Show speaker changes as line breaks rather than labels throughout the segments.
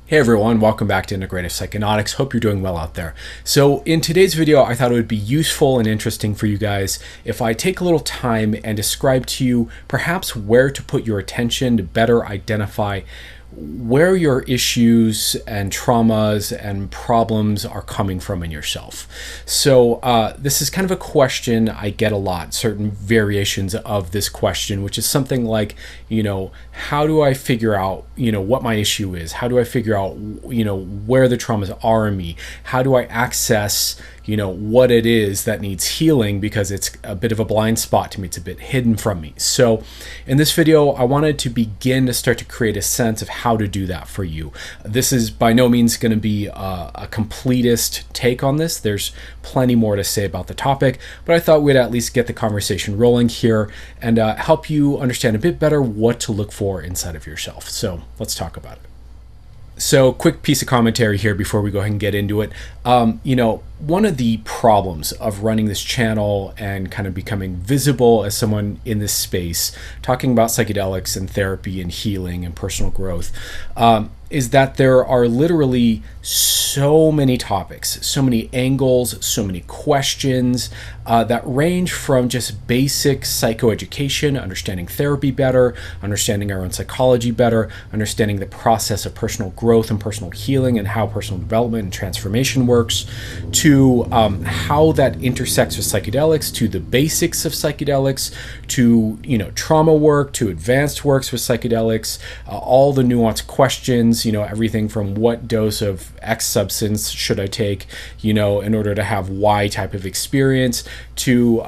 Hey everyone, welcome back to Integrative Psychonautics. Hope you're doing well out there. So in today's video, I thought it would be useful and interesting for you guys if I take a little time and describe to you perhaps where to put your attention to better identify where your issues and traumas and problems are coming from in yourself. So this is kind of a question I get a lot, certain variations of this question, which is something like, how do I figure out, what my issue is? How do I figure out, where the traumas are in me? How do I access, what it is that needs healing, because it's a bit of a blind spot to me. It's a bit hidden from me. So in this video, I wanted to begin to start to create a sense of how to do that for you. This is by no means going to be a completist take on this. There's plenty more to say about the topic, but I thought we'd at least get the conversation rolling here and help you understand a bit better what to look for inside of yourself. So let's talk about it. So quick piece of commentary here before we go ahead and get into it. One of the problems of running this channel and kind of becoming visible as someone in this space, talking about psychedelics and therapy and healing and personal growth, is that there are literally so many topics, so many angles, so many questions that range from just basic psychoeducation, understanding therapy better, understanding our own psychology better, understanding the process of personal growth and personal healing and how personal development and transformation works, to how that intersects with psychedelics, to the basics of psychedelics, to trauma work, to advanced works with psychedelics, all the nuanced questions, everything from what dose of X substance should I take, in order to have Y type of experience, to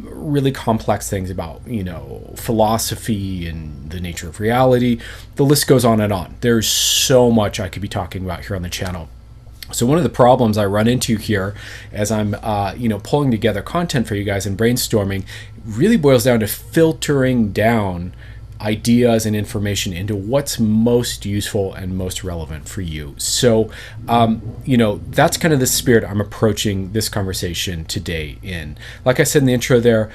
really complex things about, philosophy and the nature of reality. The list goes on and on. There's so much I could be talking about here on the channel. So one of the problems I run into here as I'm, pulling together content for you guys and brainstorming really boils down to filtering down ideas and information into what's most useful and most relevant for you. So, that's kind of the spirit I'm approaching this conversation today in. Like I said in the intro there,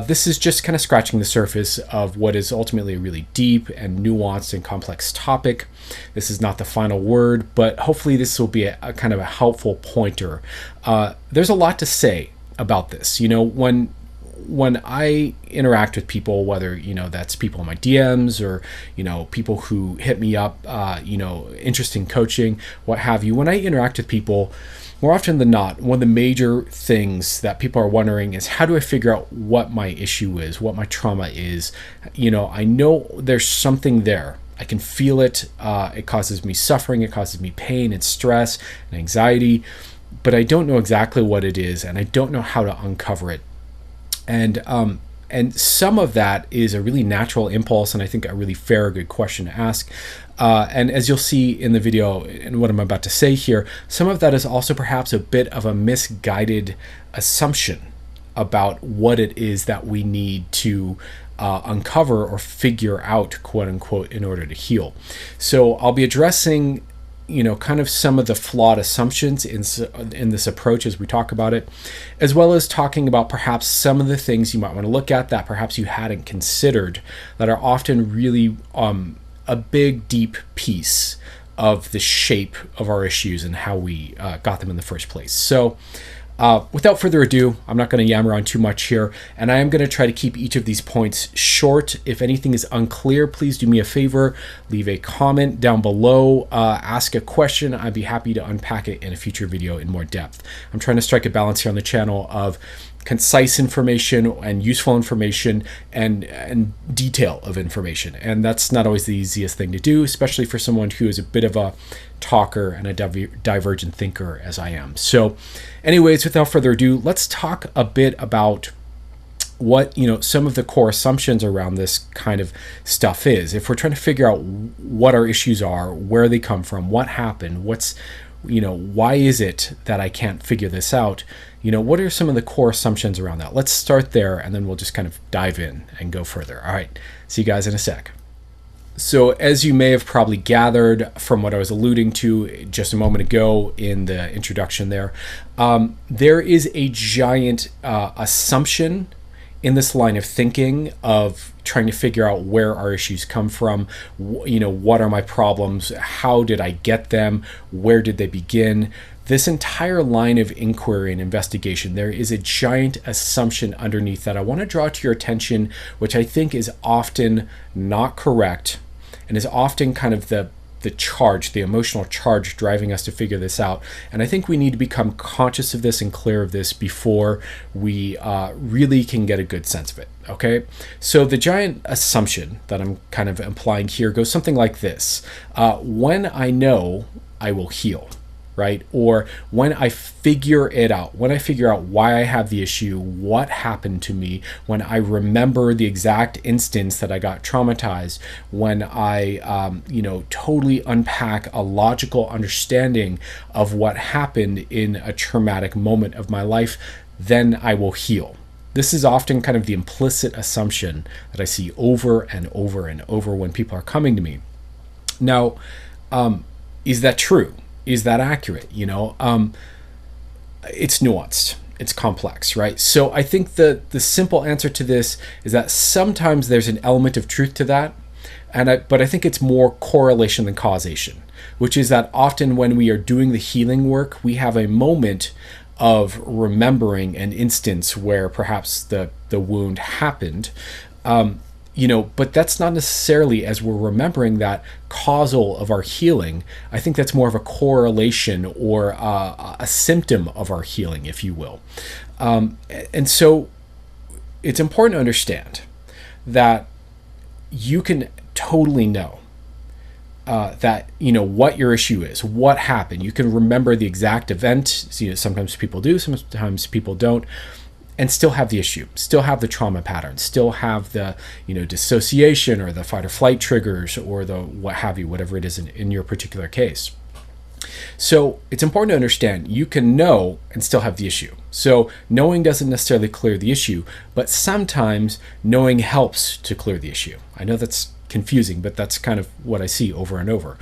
this is just kind of scratching the surface of what is ultimately a really deep and nuanced and complex topic. This is not the final word, but hopefully this will be a kind of a helpful pointer. There's a lot to say about this. When I interact with people, whether, that's people in my DMs or, people who hit me up, interesting coaching, what have you, when I interact with people, more often than not, one of the major things that people are wondering is, how do I figure out what my issue is, what my trauma is? I know there's something there. I can feel it. It causes me suffering. It causes me pain and stress and anxiety, but I don't know exactly what it is, and I don't know how to uncover it. And some of that is a really natural impulse, and I think a really fair, good question to ask. And as you'll see in the video and what I'm about to say here, some of that is also perhaps a bit of a misguided assumption about what it is that we need to uncover or figure out, quote unquote, in order to heal. So I'll be addressing kind of some of the flawed assumptions in this approach as we talk about it, as well as talking about perhaps some of the things you might want to look at that perhaps you hadn't considered, that are often really a big, deep piece of the shape of our issues and how we got them in the first place. So without further ado, I'm not going to yammer on too much here, and I am going to try to keep each of these points short. If anything is unclear, please do me a favor, leave a comment down below, ask a question. I'd be happy to unpack it in a future video in more depth. I'm trying to strike a balance here on the channel of concise information and useful information and detail of information. And that's not always the easiest thing to do, especially for someone who is a bit of a talker and a divergent thinker as I am. So anyways, without further ado, let's talk a bit about what, some of the core assumptions around this kind of stuff is. If we're trying to figure out what our issues are, where they come from, what happened, why is it that I can't figure this out? What are some of the core assumptions around that? Let's start there, and then we'll just kind of dive in and go further. All right, see you guys in a sec. So as you may have probably gathered from what I was alluding to just a moment ago in the introduction there is a giant assumption in this line of thinking of trying to figure out where our issues come from, what are my problems, how did I get them, where did they begin. This entire line of inquiry and investigation, there is a giant assumption underneath that I want to draw to your attention, which I think is often not correct and is often kind of the charge, the emotional charge driving us to figure this out. And I think we need to become conscious of this and clear of this before we really can get a good sense of it. Okay, so the giant assumption that I'm kind of implying here goes something like this. When I know, I will heal. Right? Or when I figure it out, when I figure out why I have the issue, what happened to me, when I remember the exact instance that I got traumatized, when I, totally unpack a logical understanding of what happened in a traumatic moment of my life, then I will heal. This is often kind of the implicit assumption that I see over and over and over when people are coming to me. Now, is that true? Is that accurate? It's nuanced. It's complex, right? So I think the simple answer to this is that sometimes there's an element of truth to that, but I think it's more correlation than causation, which is that often when we are doing the healing work, we have a moment of remembering an instance where perhaps the wound happened. But that's not necessarily, as we're remembering that, causal of our healing. I think that's more of a correlation or a symptom of our healing, if you will. And so it's important to understand that you can totally know that, what your issue is, what happened. You can remember the exact event. Sometimes people do, sometimes people don't. And still have the issue, still have the trauma pattern, still have the dissociation or the fight or flight triggers or the what have you, whatever it is in your particular case. So it's important to understand you can know and still have the issue. So knowing doesn't necessarily clear the issue, but sometimes knowing helps to clear the issue. I know that's confusing, but that's kind of what I see over and over.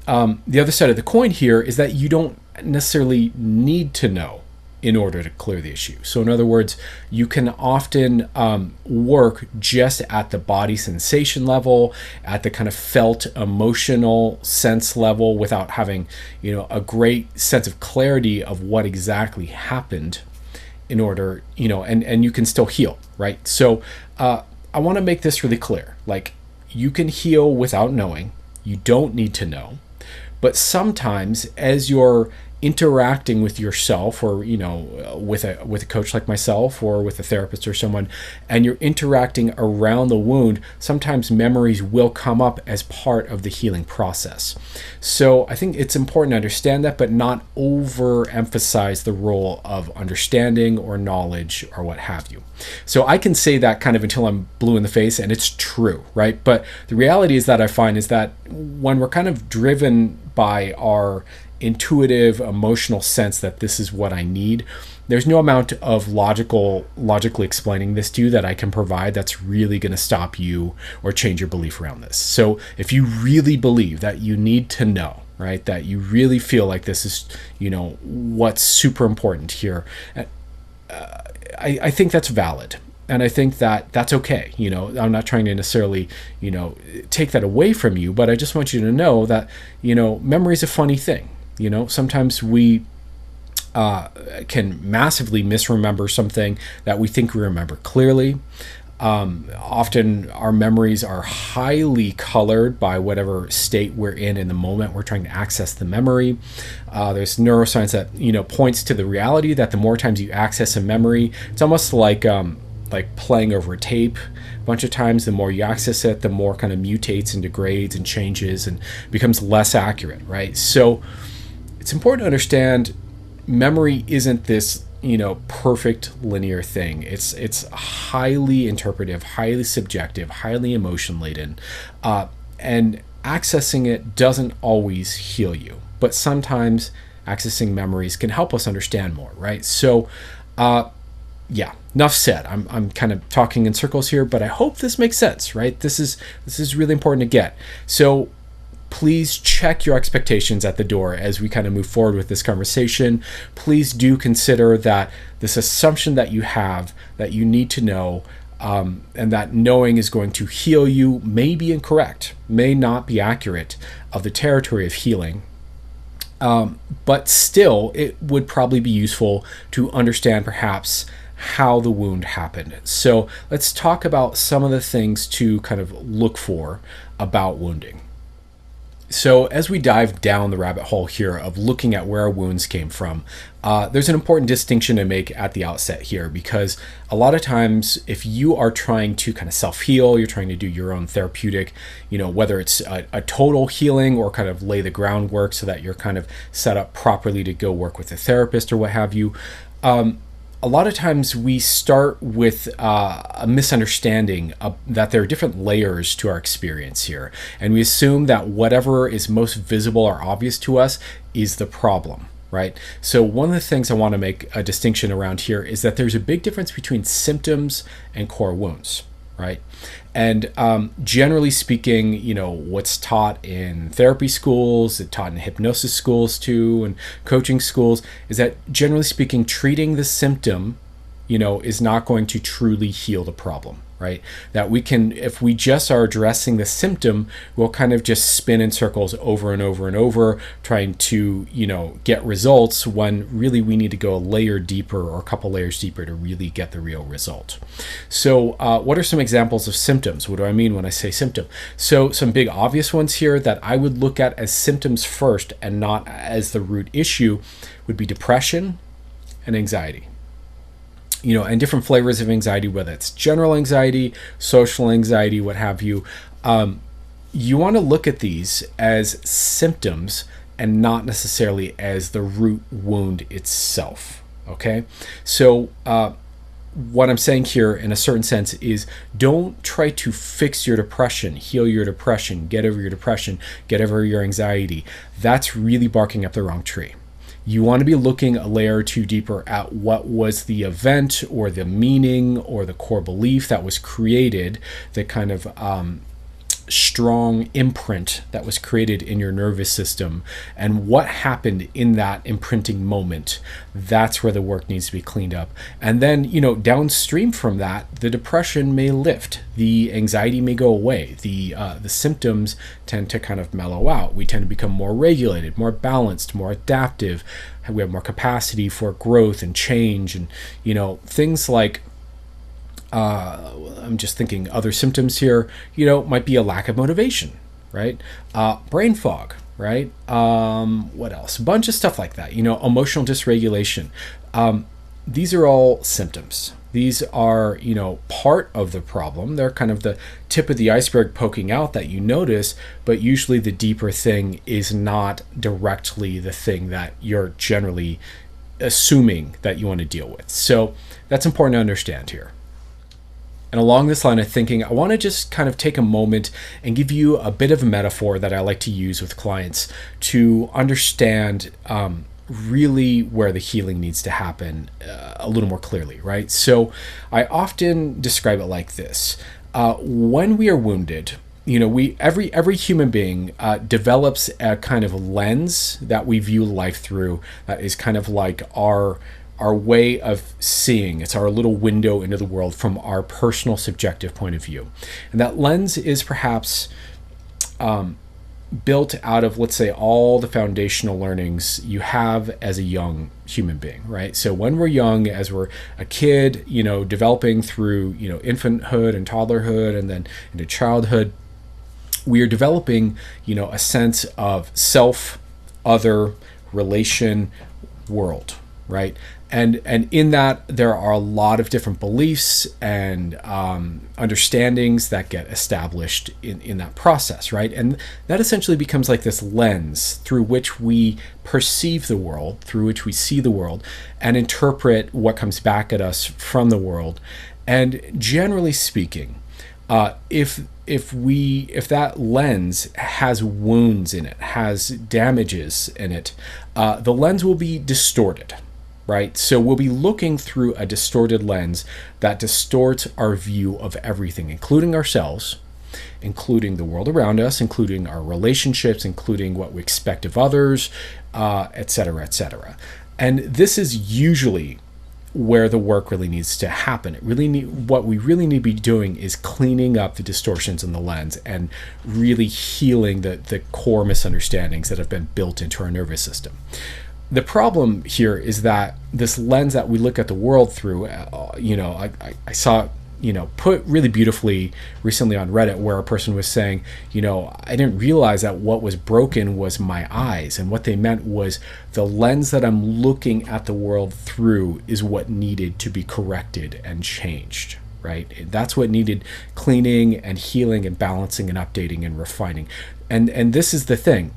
The other side of the coin here is that you don't necessarily need to know in order to clear the issue. So in other words, you can often work just at the body sensation level, at the kind of felt emotional sense level without having, a great sense of clarity of what exactly happened in order, and you can still heal, right? So I want to make this really clear. Like, you can heal without knowing. You don't need to know. But sometimes as you're interacting with yourself or with a coach like myself or with a therapist or someone, and you're interacting around the wound, sometimes memories will come up as part of the healing process. So I think it's important to understand that, but not overemphasize the role of understanding or knowledge or what have you. So I can say that kind of until I'm blue in the face, and it's true, right? But the reality is that I find is that when we're kind of driven by our intuitive, emotional sense that this is what I need, there's no amount of logically explaining this to you that I can provide that's really going to stop you or change your belief around this. So if you really believe that you need to know, right, that you really feel like this is, what's super important here, I think that's valid. And I think that that's okay. I'm not trying to necessarily, take that away from you, but I just want you to know that, memory is a funny thing. Sometimes we can massively misremember something that we think we remember clearly. Often our memories are highly colored by whatever state we're in the moment we're trying to access the memory. There's neuroscience that, points to the reality that the more times you access a memory, it's almost like playing over a tape a bunch of times. The more you access it, the more kind of mutates and degrades and changes and becomes less accurate, right? So it's important to understand memory isn't this, perfect linear thing. It's highly interpretive, highly subjective, highly emotion laden, and accessing it doesn't always heal you. But sometimes accessing memories can help us understand more, right? So, yeah, enough said. I'm kind of talking in circles here, but I hope this makes sense, right? This is really important to get. So please check your expectations at the door as we kind of move forward with this conversation. Please do consider that this assumption that you have that you need to know and that knowing is going to heal you may be incorrect, may not be accurate of the territory of healing. But still, it would probably be useful to understand perhaps how the wound happened. So let's talk about some of the things to kind of look for about wounding. So as we dive down the rabbit hole here of looking at where our wounds came from, there's an important distinction to make at the outset here, because a lot of times if you are trying to kind of self-heal, you're trying to do your own therapeutic, whether it's a total healing or kind of lay the groundwork so that you're kind of set up properly to go work with a therapist or what have you, a lot of times we start with a misunderstanding that there are different layers to our experience here. And we assume that whatever is most visible or obvious to us is the problem, right? So one of the things I want to make a distinction around here is that there's a big difference between symptoms and core wounds, right? And generally speaking, what's taught in therapy schools, it's taught in hypnosis schools too, and coaching schools, is that generally speaking, treating the symptom, is not going to truly heal the problem, right? That we can, if we just are addressing the symptom, we'll kind of just spin in circles over and over and over, trying to, get results when really we need to go a layer deeper or a couple layers deeper to really get the real result. So what are some examples of symptoms? What do I mean when I say symptom? So some big obvious ones here that I would look at as symptoms first and not as the root issue would be depression and anxiety. And different flavors of anxiety, whether it's general anxiety, social anxiety, what have you. You want to look at these as symptoms and not necessarily as the root wound itself, okay? So what I'm saying here in a certain sense is don't try to fix your depression, heal your depression, get over your depression, get over your anxiety. That's really barking up the wrong tree. You want to be looking a layer or two deeper at what was the event or the meaning or the core belief that was created, the kind of strong imprint that was created in your nervous system, and what happened in that imprinting moment. That's where the work needs to be cleaned up. And then, downstream from that, the depression may lift, the anxiety may go away, the symptoms tend to kind of mellow out. We tend to become more regulated, more balanced, more adaptive. We have more capacity for growth and change, and things like I'm just thinking other symptoms here, might be a lack of motivation, right? Brain fog, right? What else? A bunch of stuff like that, emotional dysregulation. These are all symptoms. These are, part of the problem. They're kind of the tip of the iceberg poking out that you notice, but usually the deeper thing is not directly the thing that you're generally assuming that you want to deal with. So that's important to understand here. And along this line of thinking, I want to just kind of take a moment and give you a bit of a metaphor that I like to use with clients to understand really where the healing needs to happen a little more clearly, right? So I often describe it like this. When we are wounded, every human being develops a kind of lens that we view life through that is kind of like our way of seeing. It's our little window into the world from our personal subjective point of view. And that lens is perhaps built out of, let's say, all the foundational learnings you have as a young human being, right? So when we're young, as we're a kid, developing through, infanthood and toddlerhood and then into childhood, we are developing, a sense of self, other, relation, world, right? And in that, there are a lot of different beliefs and understandings that get established in that process, right? And that essentially becomes like this lens through which we perceive the world, through which we see the world, and interpret what comes back at us from the world. And generally speaking, if that lens has wounds in it, has damages in it, the lens will be distorted. Right? So we'll be looking through a distorted lens that distorts our view of everything, including ourselves, including the world around us, including our relationships, including what we expect of others, et cetera, et cetera. And this is usually where the work really needs to happen. What we really need to be doing is cleaning up the distortions in the lens and really healing the core misunderstandings that have been built into our nervous system. The problem here is that this lens that we look at the world through, I saw put really beautifully recently on Reddit, where a person was saying, I didn't realize that what was broken was my eyes. And what they meant was the lens that I'm looking at the world through is what needed to be corrected and changed, right? That's what needed cleaning and healing and balancing and updating and refining. And this is the thing.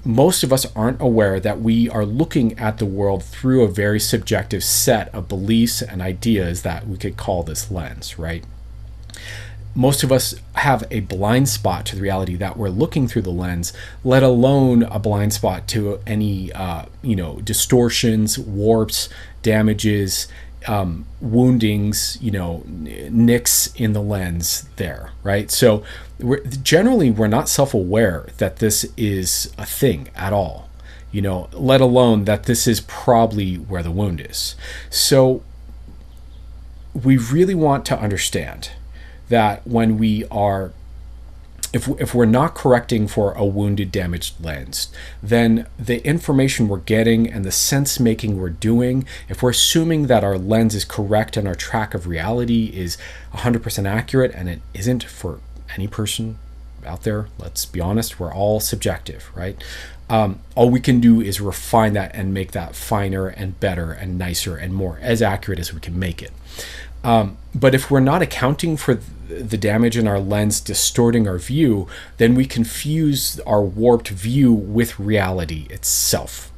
Most of us aren't aware that we are looking at the world through a very subjective set of beliefs and ideas that we could call this lens, right? Most of us have a blind spot to the reality that we're looking through the lens, let alone a blind spot to any, distortions, warps, damages, woundings, nicks in the lens there, right? So we're not self-aware that this is a thing at all, let alone that this is probably where the wound is. So we really want to understand that when we are if we're not correcting for a wounded, damaged lens, then the information we're getting and the sense making we're doing, if we're assuming that our lens is correct and our track of reality is 100% accurate, and it isn't for any person out there, let's be honest, we're all subjective, right? All we can do is refine that and make that finer and better and nicer and more as accurate as we can make it. But if we're not accounting for the damage in our lens distorting our view, then we confuse our warped view with reality itself.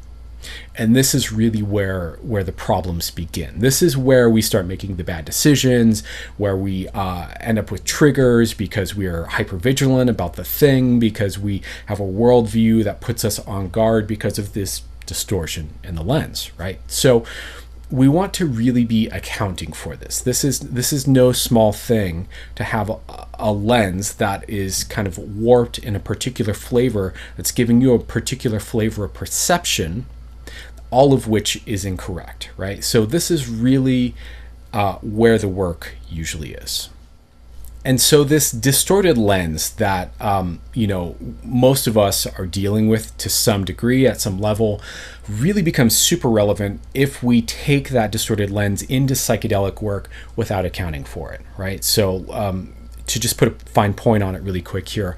And this is really where the problems begin. This is where we start making the bad decisions, where we end up with triggers because we are hypervigilant about the thing, because we have a worldview that puts us on guard because of this distortion in the lens, right? So we want to really be accounting for this. This is no small thing to have a lens that is kind of warped in a particular flavor that's giving you a particular flavor of perception, all of which is incorrect, right? So this is really where the work usually is. And so this distorted lens that most of us are dealing with to some degree at some level really becomes super relevant if we take that distorted lens into psychedelic work without accounting for it, right? So to just put a fine point on it really quick here,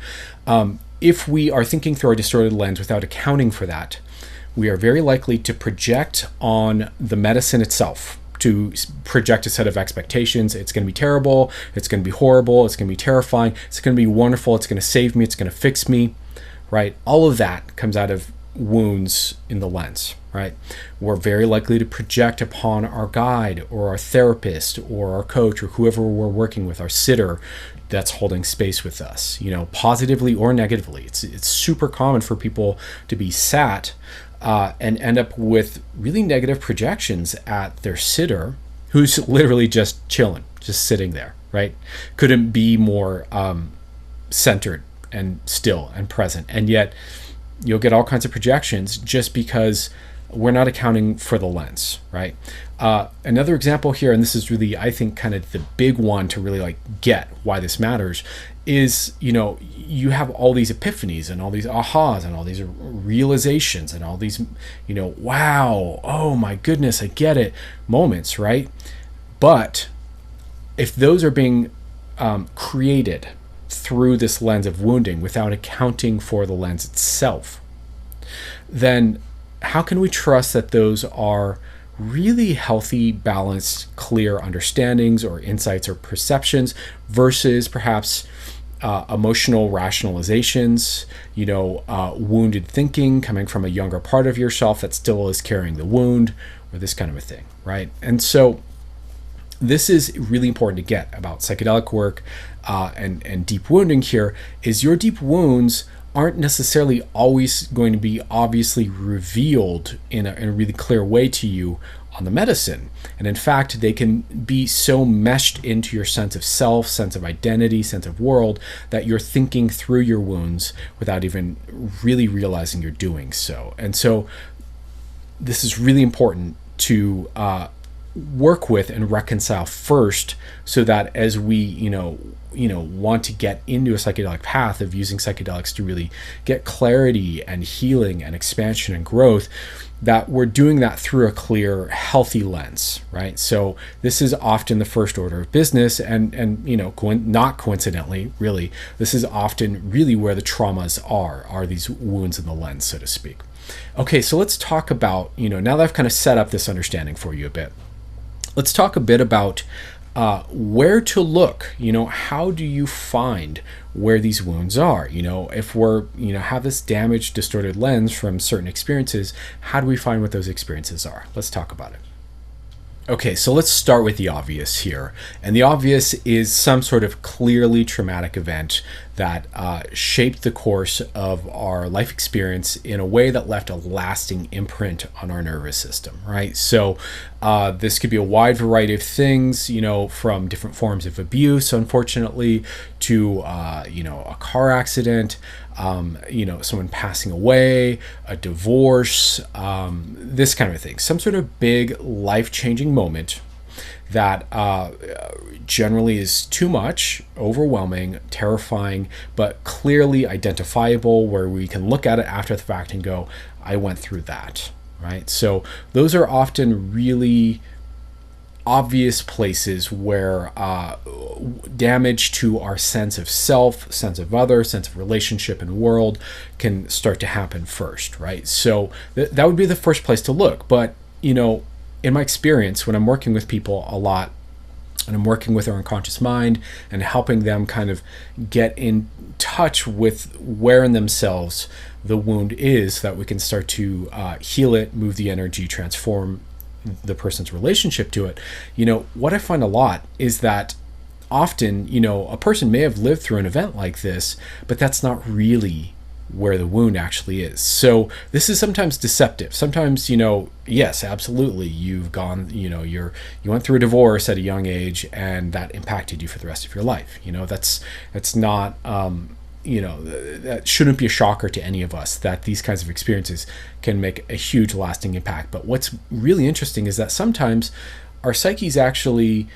if we are thinking through our distorted lens without accounting for that, we are very likely to project on the medicine itself, to project a set of expectations. It's going to be terrible, it's going to be horrible, it's going to be terrifying, it's going to be wonderful, it's going to save me, it's going to fix me, right? All of that comes out of wounds in the lens, right? We're very likely to project upon our guide or our therapist or our coach or whoever we're working with, our sitter that's holding space with us, positively or negatively. It's super common for people to be sat and end up with really negative projections at their sitter, who's literally just chilling, just sitting there, right? Couldn't be more centered and still and present. And yet you'll get all kinds of projections just because we're not accounting for the lens, right? Another example here, and this is really, I think, kind of the big one to really get why this matters, is you have all these epiphanies and all these ahas and all these realizations and all these wow, oh my goodness, I get it moments, right? But if those are being created through this lens of wounding without accounting for the lens itself, then how can we trust that those are really healthy, balanced, clear understandings or insights or perceptions versus perhaps emotional rationalizations, wounded thinking coming from a younger part of yourself that still is carrying the wound, or this kind of a thing, right? And so this is really important to get about psychedelic work and deep wounding here, is your deep wounds aren't necessarily always going to be obviously revealed in a really clear way to you on the medicine. And in fact, they can be so meshed into your sense of self, sense of identity, sense of world, that you're thinking through your wounds without even really realizing you're doing so. And so this is really important to work with and reconcile first, so that as we want to get into a psychedelic path of using psychedelics to really get clarity and healing and expansion and growth, that we're doing that through a clear, healthy lens, right? So this is often the first order of business, and not coincidentally, really, this is often really where the traumas are these wounds in the lens, so to speak. Okay, so let's talk about, now that I've kind of set up this understanding for you a bit, let's talk a bit about where to look. How do you find where these wounds are? If we're, have this damaged, distorted lens from certain experiences, how do we find what those experiences are? Let's talk about it. Okay, so let's start with the obvious here. And the obvious is some sort of clearly traumatic event that shaped the course of our life experience in a way that left a lasting imprint on our nervous system, right? So this could be a wide variety of things, from different forms of abuse, unfortunately, to, a car accident, someone passing away, a divorce, this kind of thing. Some sort of big life-changing moment that generally is too much, overwhelming, terrifying, but clearly identifiable, where we can look at it after the fact and go, I went through that, right? So those are often really obvious places where damage to our sense of self, sense of other, sense of relationship and world can start to happen first, right? So that would be the first place to look. But, in my experience, when I'm working with people a lot, and I'm working with their unconscious mind and helping them kind of get in touch with where in themselves the wound is, so that we can start to heal it, move the energy, transform the person's relationship to it. What I find a lot is that often, a person may have lived through an event like this, but that's not really where the wound actually is. So this is sometimes deceptive. Sometimes, yes, absolutely, you've gone, you went through a divorce at a young age, and that impacted you for the rest of your life. That's not, that shouldn't be a shocker to any of us, that these kinds of experiences can make a huge lasting impact. But what's really interesting is that sometimes our psyches actually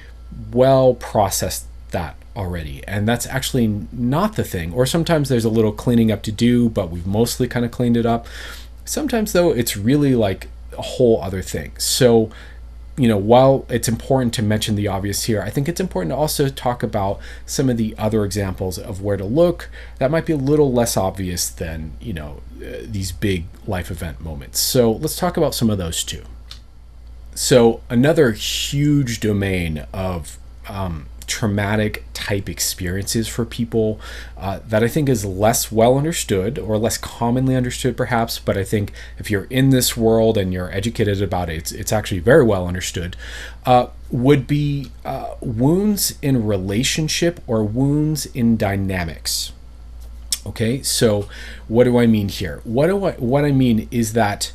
well process that already, and that's actually not the thing. Or sometimes there's a little cleaning up to do, but we've mostly kind of cleaned it up. Sometimes though, it's really like a whole other thing. So while it's important to mention the obvious here, I think it's important to also talk about some of the other examples of where to look that might be a little less obvious than, these big life event moments. So let's talk about some of those too. So another huge domain of traumatic type experiences for people that I think is less well understood, or less commonly understood perhaps, but I think if you're in this world and you're educated about it, it's actually very well understood, would be wounds in relationship or wounds in dynamics. Okay, so what do I mean here? What I mean is that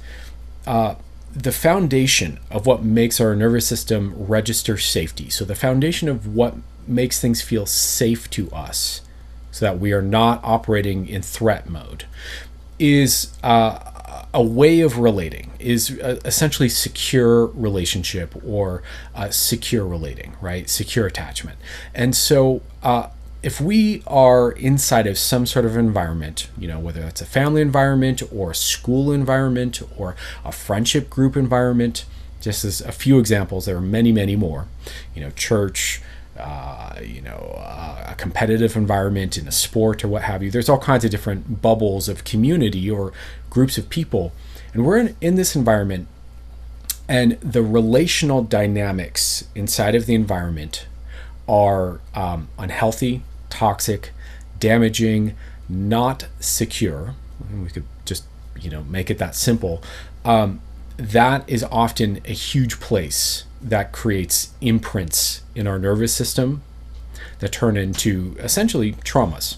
the foundation of what makes our nervous system register safety, so the foundation of what makes things feel safe to us, so that we are not operating in threat mode, is a way of relating, is essentially secure relationship, or secure relating, right? Secure attachment. And so if we are inside of some sort of environment, whether that's a family environment or a school environment or a friendship group environment, just as a few examples, there are many, many more, church, a competitive environment in a sport or what have you. There's all kinds of different bubbles of community or groups of people. And we're in this environment, and the relational dynamics inside of the environment are unhealthy, toxic, damaging, not secure. We could just, make it that simple. That is often a huge place that creates imprints in our nervous system that turn into essentially traumas,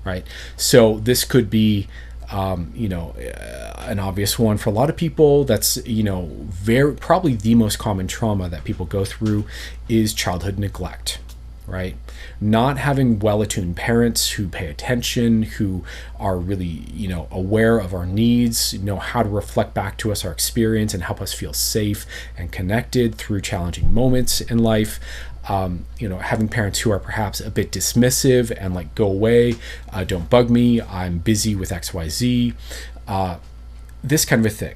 right? So this could be, an obvious one for a lot of people. That's, probably the most common trauma that people go through is childhood neglect. right? Not having well-attuned parents who pay attention, who are really, aware of our needs, know how to reflect back to us our experience and help us feel safe and connected through challenging moments in life. Having parents who are perhaps a bit dismissive and like, go away, don't bug me, I'm busy with XYZ, this kind of a thing.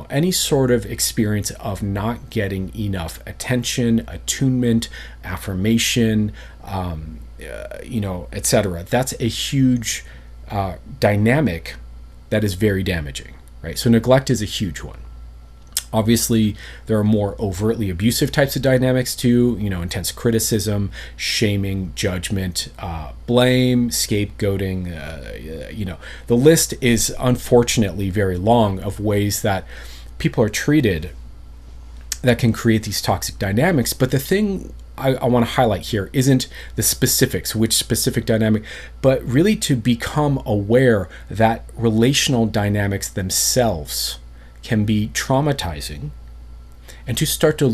Any sort of experience of not getting enough attention, attunement, affirmation, etc. That's a huge dynamic that is very damaging, right? So neglect is a huge one. Obviously, there are more overtly abusive types of dynamics too, intense criticism, shaming, judgment, blame, scapegoating. The list is unfortunately very long of ways that people are treated that can create these toxic dynamics. But the thing I want to highlight here isn't the specifics, which specific dynamic, but really to become aware that relational dynamics themselves can be traumatizing, and to start to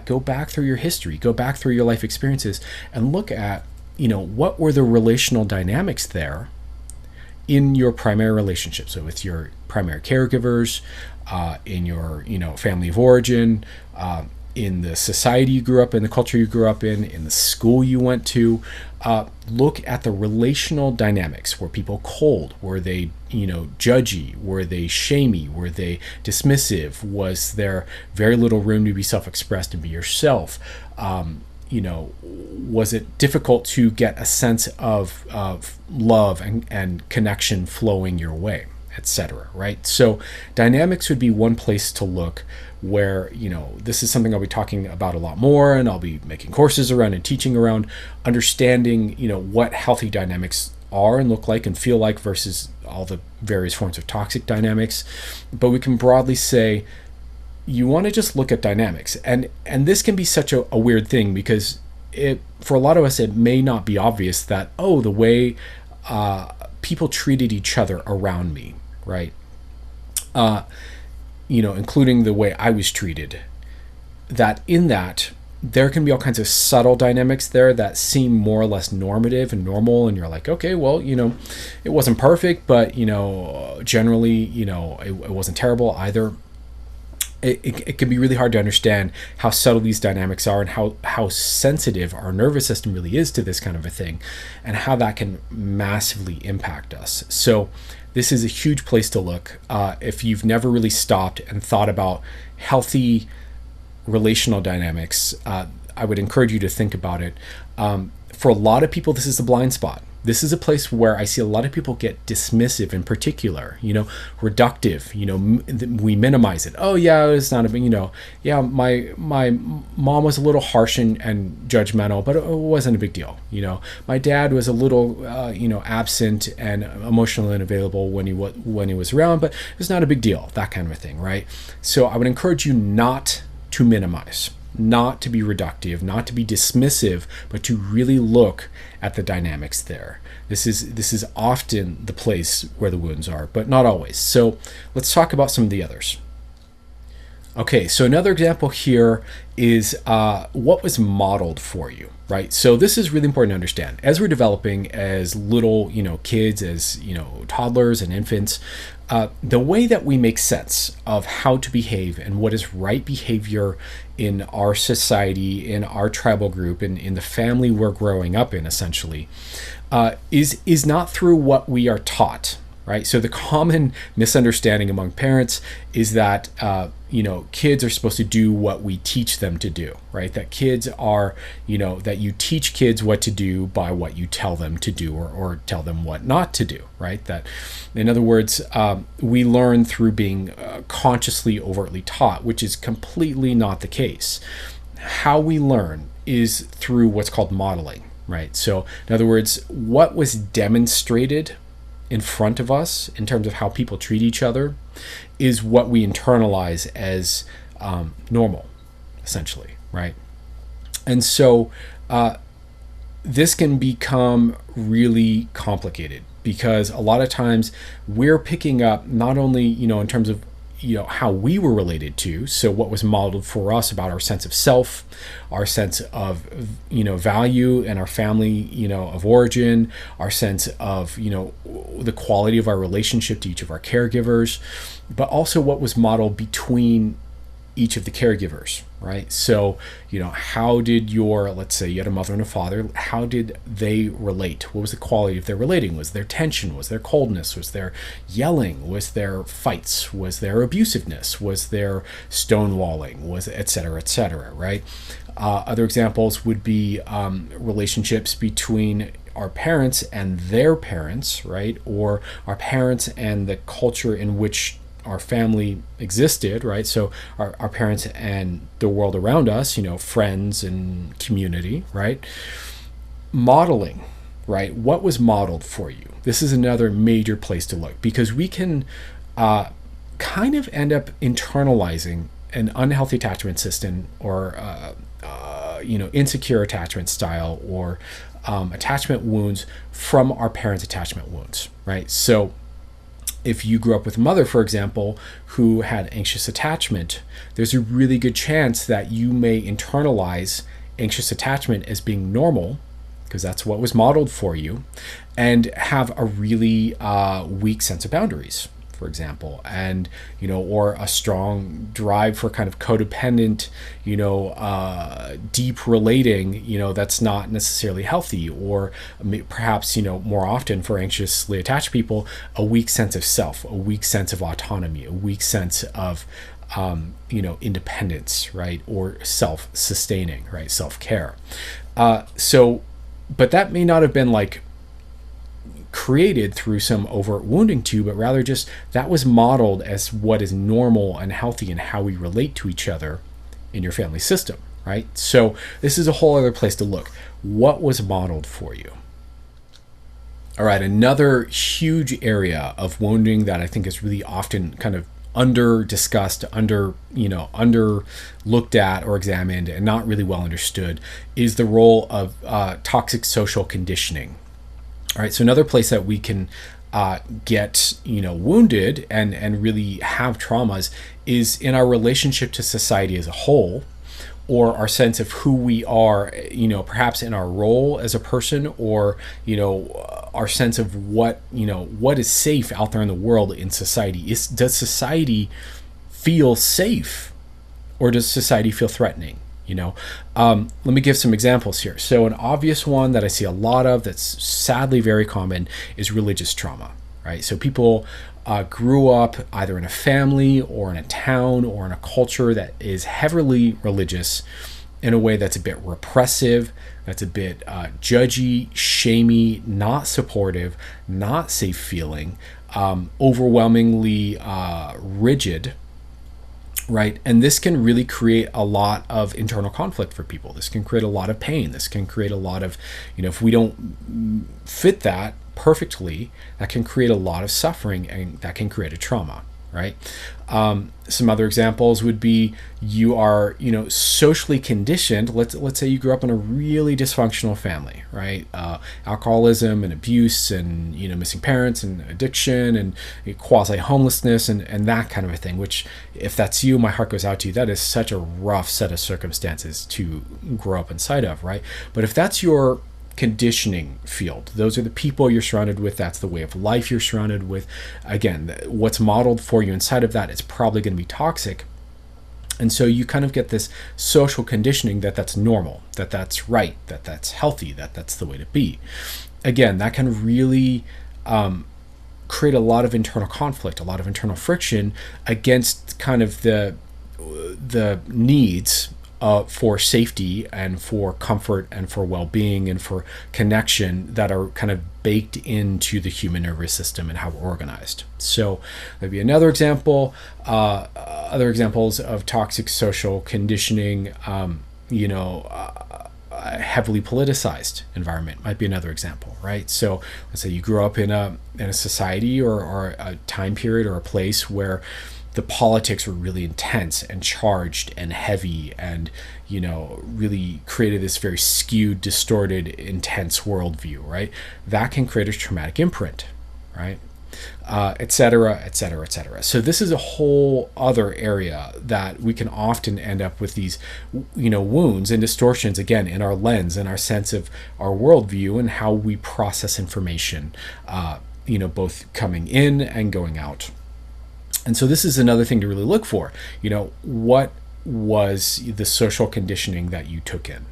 go back through your history, go back through your life experiences and look at, what were the relational dynamics there in your primary relationship. So with your primary caregivers, in your, family of origin, in the society you grew up in, the culture you grew up in the school you went to. Look at the relational dynamics. Were people cold? Were they, judgy? Were they shamey? Were they dismissive? Was there very little room to be self-expressed and be yourself? Was it difficult to get a sense of love and connection flowing your way, etc., right? So dynamics would be one place to look, where, this is something I'll be talking about a lot more, and I'll be making courses around and teaching around understanding, what healthy dynamics are and look like and feel like versus all the various forms of toxic dynamics. But we can broadly say you want to just look at dynamics. And this can be such a weird thing, because for a lot of us, it may not be obvious that, the way people treated each other around me, right? Including the way I was treated, that there can be all kinds of subtle dynamics there that seem more or less normative and normal. And you're like, okay, well, it wasn't perfect, but, generally, it wasn't terrible either. It can be really hard to understand how subtle these dynamics are, and how sensitive our nervous system really is to this kind of a thing, and how that can massively impact us. So this is a huge place to look. If you've never really stopped and thought about healthy relational dynamics, I would encourage you to think about it. For a lot of people, this is a blind spot. This is a place where I see a lot of people get dismissive, in particular, reductive, we minimize it. Oh yeah, it's not my mom was a little harsh and judgmental, but it wasn't a big deal. My dad was a little, absent and emotionally unavailable when he was around, but it's not a big deal, that kind of a thing, right? So I would encourage you not to minimize, not to be reductive, not to be dismissive, but to really look at the dynamics there. This is often the place where the wounds are, but not always. So let's talk about some of the others. Okay, so another example here is what was modeled for you, right? So this is really important to understand. As we're developing as little, kids, as, toddlers and infants, the way that we make sense of how to behave and what is right behavior in our society, in our tribal group, in the family we're growing up in, essentially, is not through what we are taught, right? So the common misunderstanding among parents is that, kids are supposed to do what we teach them to do, right? That kids are, that you teach kids what to do by what you tell them to do, or tell them what not to do, right? That, in other words, we learn through being consciously, overtly taught, which is completely not the case. How we learn is through what's called modeling, right? So, in other words, what was demonstrated in front of us in terms of how people treat each other is what we internalize as normal, essentially, right? And so this can become really complicated, because a lot of times we're picking up not only, in terms of, how we were related to. So what was modeled for us about our sense of self, our sense of, value and our family, of origin, our sense of, the quality of our relationship to each of our caregivers, but also what was modeled between each of the caregivers, right? So, how did let's say you had a mother and a father, how did they relate? What was the quality of their relating? Was there tension? Was there coldness? Was there yelling? Was there fights? Was there abusiveness? Was there stonewalling? Was et cetera, right? Other examples would be relationships between our parents and their parents, right? Or our parents and the culture in which our family existed, right? So our parents and the world around us, friends and community, right? Modeling, right? What was modeled for you? This is another major place to look, because we can kind of end up internalizing an unhealthy attachment system, or insecure attachment style, or attachment wounds from our parents' attachment wounds, right? So if you grew up with a mother, for example, who had anxious attachment, there's a really good chance that you may internalize anxious attachment as being normal, because that's what was modeled for you, and have a really weak sense of boundaries, for example, and or a strong drive for kind of codependent, deep relating, that's not necessarily healthy, or perhaps more often for anxiously attached people, a weak sense of self, a weak sense of autonomy, a weak sense of independence, right, or self-sustaining, right, self-care. But that may not have been created through some overt wounding to you, but rather just that was modeled as what is normal and healthy and how we relate to each other in your family system, right? So this is a whole other place to look. What was modeled for you? All right, another huge area of wounding that I think is really often kind of under discussed, under looked at or examined, and not really well understood, is the role of toxic social conditioning. All right, so another place that we can get wounded and really have traumas is in our relationship to society as a whole, or our sense of who we are, perhaps in our role as a person, or our sense of what is safe out there in the world in society. Does society feel safe, or does society feel threatening? Let me give some examples here. So an obvious one that I see a lot of, that's sadly very common, is religious trauma, right? So people grew up either in a family or in a town or in a culture that is heavily religious in a way that's a bit repressive, that's a bit judgy, shamey, not supportive, not safe feeling, overwhelmingly rigid, right? And this can really create a lot of internal conflict for people. This can create a lot of pain. This can create a lot of, if we don't fit that perfectly, that can create a lot of suffering, and that can create a trauma, right? Some other examples would be you are, socially conditioned. Let's say you grew up in a really dysfunctional family, right? Alcoholism and abuse and, missing parents and addiction and quasi-homelessness and that kind of a thing, which if that's you, my heart goes out to you. That is such a rough set of circumstances to grow up inside of, right? But if that's your conditioning field, those are the people you're surrounded with, that's the way of life you're surrounded with, again, what's modeled for you inside of that is probably going to be toxic. And so you kind of get this social conditioning that's normal, that's right, that's healthy, that's the way to be. Again, that can really create a lot of internal conflict, a lot of internal friction against kind of the needs for safety and for comfort and for well-being and for connection that are kind of baked into the human nervous system and how we're organized. So maybe another example, other examples of toxic social conditioning, a heavily politicized environment might be another example, right? So let's say you grew up in a society or a time period or a place where the politics were really intense and charged and heavy and, really created this very skewed, distorted, intense worldview, right? That can create a traumatic imprint, right? et cetera, et cetera, et cetera. So this is a whole other area that we can often end up with these, wounds and distortions, again, in our lens and our sense of our worldview and how we process information, both coming in and going out. And so this is another thing to really look for. What was the social conditioning that you took in?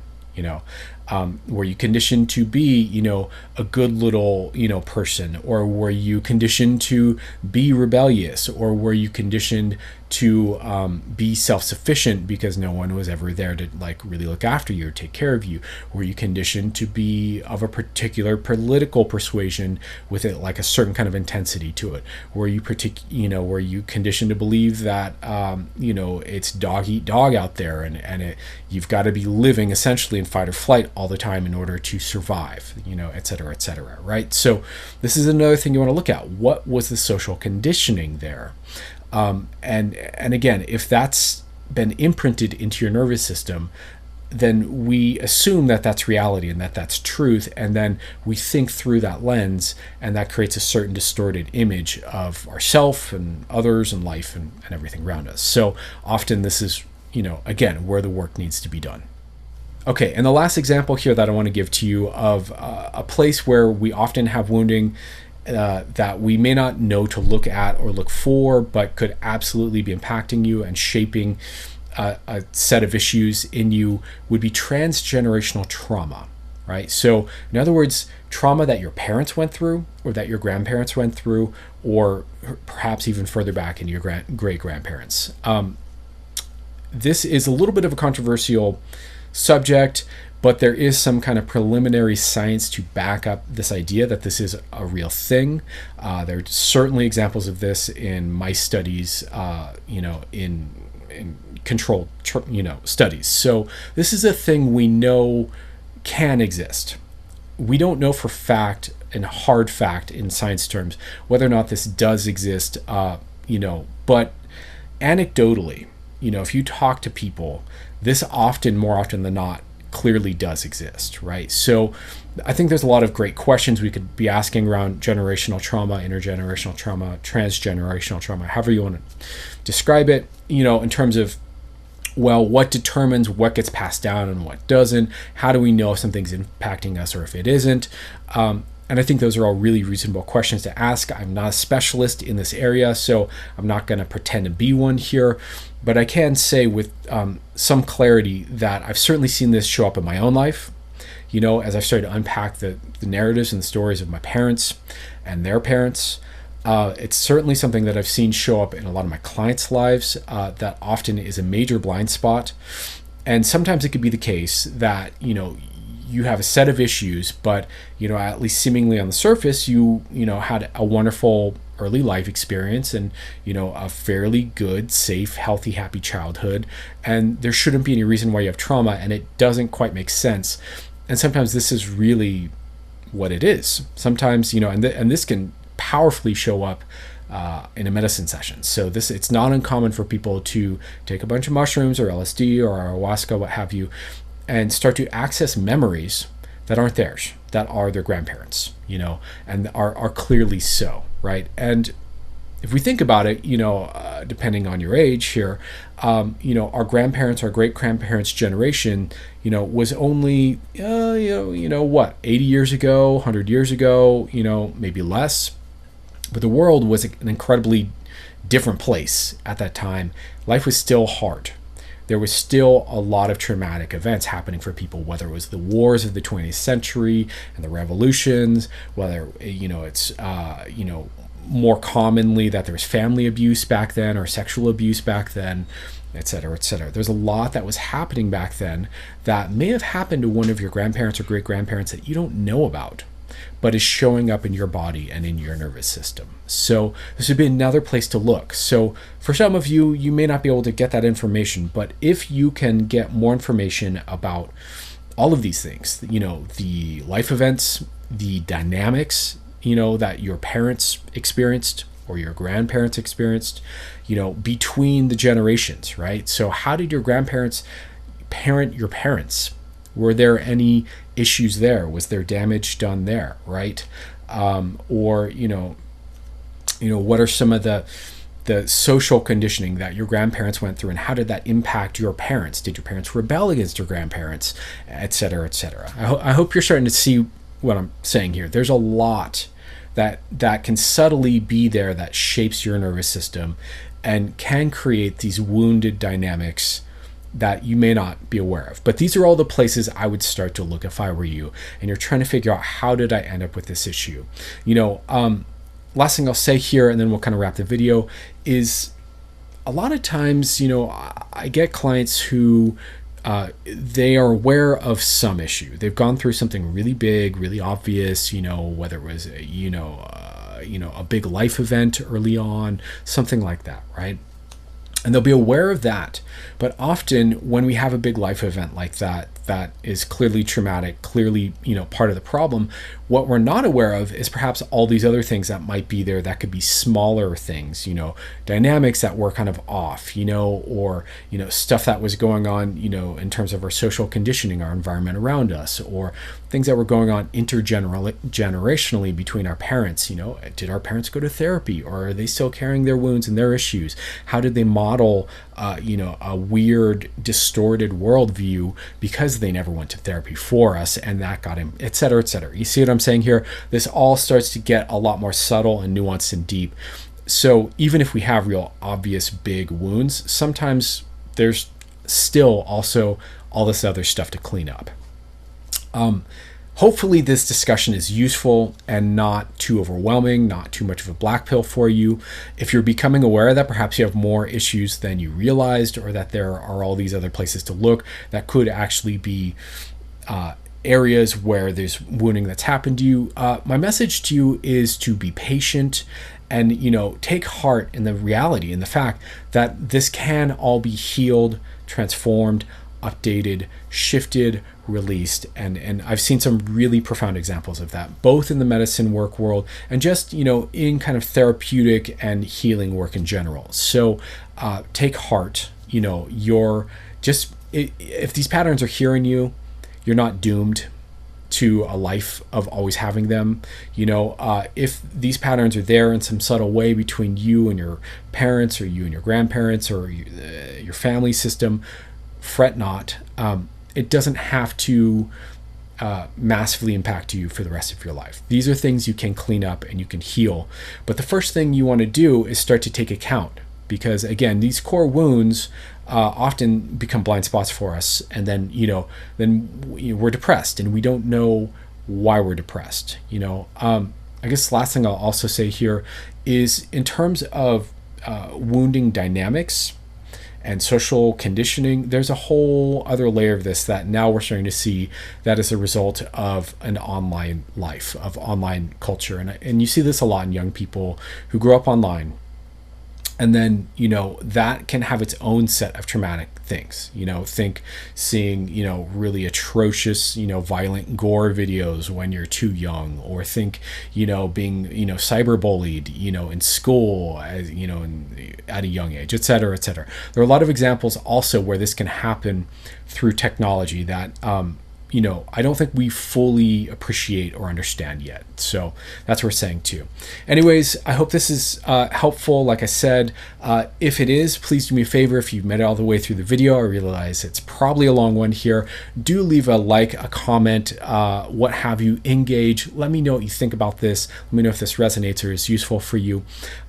Were you conditioned to be, a good little, person, or were you conditioned to be rebellious, or were you conditioned to be self-sufficient because no one was ever there to really look after you or take care of you? Were you conditioned to be of a particular political persuasion with it, a certain kind of intensity to it? Were you were you conditioned to believe that it's dog eat dog out there, and you've got to be living essentially in fight or flight all the time in order to survive, et cetera, right? So this is another thing you want to look at. What was the social conditioning there? And again, if that's been imprinted into your nervous system, then we assume that that's reality and that that's truth, and then we think through that lens, and that creates a certain distorted image of ourself and others and life and everything around us. So often this is, again, where the work needs to be done. Okay, and the last example here that I want to give to you of a place where we often have wounding that we may not know to look at or look for, but could absolutely be impacting you and shaping a set of issues in you, would be transgenerational trauma, right? So in other words, trauma that your parents went through, or that your grandparents went through, or perhaps even further back in your great-grandparents. This is a little bit of a controversial subject, but there is some kind of preliminary science to back up this idea that this is a real thing. There are certainly examples of this in mice studies, in controlled, studies. So this is a thing we know can exist. We don't know for fact and hard fact in science terms whether or not this does exist, but anecdotally, if you talk to people, this more often than not, clearly does exist, right? So I think there's a lot of great questions we could be asking around generational trauma, intergenerational trauma, transgenerational trauma, however you want to describe it, in terms of, well, what determines what gets passed down and what doesn't? How do we know if something's impacting us or if it isn't? And I think those are all really reasonable questions to ask. I'm not a specialist in this area, so I'm not going to pretend to be one here. But I can say with some clarity that I've certainly seen this show up in my own life, as I've started to unpack the narratives and the stories of my parents and their parents. It's certainly something that I've seen show up in a lot of my clients' lives that often is a major blind spot. And sometimes it could be the case that, you have a set of issues, but, at least seemingly on the surface, you had a wonderful early life experience and, a fairly good, safe, healthy, happy childhood. And there shouldn't be any reason why you have trauma, and it doesn't quite make sense. And sometimes this is really what it is. Sometimes, and this can powerfully show up in a medicine session. So it's not uncommon for people to take a bunch of mushrooms or LSD or ayahuasca, what have you, and start to access memories that aren't theirs, that are their grandparents, and are clearly so, right? And if we think about it, depending on your age here, our grandparents, our great-grandparents' generation, was only, 80 years ago, 100 years ago, maybe less. But the world was an incredibly different place at that time. Life was still hard. There was still a lot of traumatic events happening for people, whether it was the wars of the 20th century and the revolutions, whether, it's, more commonly that there was family abuse back then or sexual abuse back then, et cetera, et cetera. There's a lot that was happening back then that may have happened to one of your grandparents or great-grandparents that you don't know about, but is showing up in your body and in your nervous system. So this would be another place to look. So for some of you, you may not be able to get that information, but if you can get more information about all of these things, the life events, the dynamics, that your parents experienced or your grandparents experienced, between the generations, right? So how did your grandparents parent your parents? Were there any issues there? Was there damage done there, right? Or, what are some of the social conditioning that your grandparents went through, and how did that impact your parents? Did your parents rebel against your grandparents, et cetera, et cetera? I hope you're starting to see what I'm saying here. There's a lot that can subtly be there that shapes your nervous system and can create these wounded dynamics that you may not be aware of. But these are all the places I would start to look if I were you, and you're trying to figure out, how did I end up with this issue? Last thing I'll say here, and then we'll kind of wrap the video, is a lot of times, I get clients who they are aware of some issue. They've gone through something really big, really obvious, whether it was, a big life event early on, something like that, right? And they'll be aware of that. But often when we have a big life event like that, that is clearly traumatic, clearly, part of the problem, what we're not aware of is perhaps all these other things that might be there that could be smaller things, dynamics that were kind of off, or, stuff that was going on, in terms of our social conditioning, our environment around us, or things that were going on intergenerationally between our parents. Did our parents go to therapy, or are they still carrying their wounds and their issues? How did they model, a weird, distorted worldview because they never went to therapy for us, and that got him, et cetera, et cetera. You see what I'm saying here? This all starts to get a lot more subtle and nuanced and deep. So even if we have real obvious big wounds, sometimes there's still also all this other stuff to clean up. Hopefully this discussion is useful and not too overwhelming, not too much of a black pill for you. If you're becoming aware that perhaps you have more issues than you realized, or that there are all these other places to look that could actually be areas where there's wounding that's happened to you, my message to you is to be patient and, take heart in the reality and the fact that this can all be healed, transformed, updated, shifted, released, and I've seen some really profound examples of that, both in the medicine work world and just, in kind of therapeutic and healing work in general. So take heart, you're just, if these patterns are here in you, you're not doomed to a life of always having them. If these patterns are there in some subtle way between you and your parents, or you and your grandparents, or your family system, fret not. It doesn't have to massively impact you for the rest of your life. These are things you can clean up and you can heal. But the first thing you want to do is start to take account, because again, these core wounds often become blind spots for us, and then we're depressed and we don't know why we're depressed. I guess the last thing I'll also say here is, in terms of wounding dynamics and social conditioning, there's a whole other layer of this that now we're starting to see that is a result of an online life, of online culture. And you see this a lot in young people who grow up online. And then, that can have its own set of traumatic things. Think seeing, really atrocious, violent gore videos when you're too young, or think, being, cyberbullied, in school, as, at a young age, et cetera, et cetera. There are a lot of examples also where this can happen through technology that, I don't think we fully appreciate or understand yet. So that's what we're saying too. Anyways, I hope this is helpful. Like I said, if it is, please do me a favor. If you've made it all the way through the video, I realize it's probably a long one here. Do leave a like, a comment, what have you, engage. Let me know what you think about this. Let me know if this resonates or is useful for you.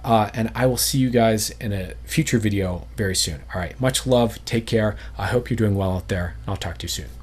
And I will see you guys in a future video very soon. All right, much love. Take care. I hope you're doing well out there. I'll talk to you soon.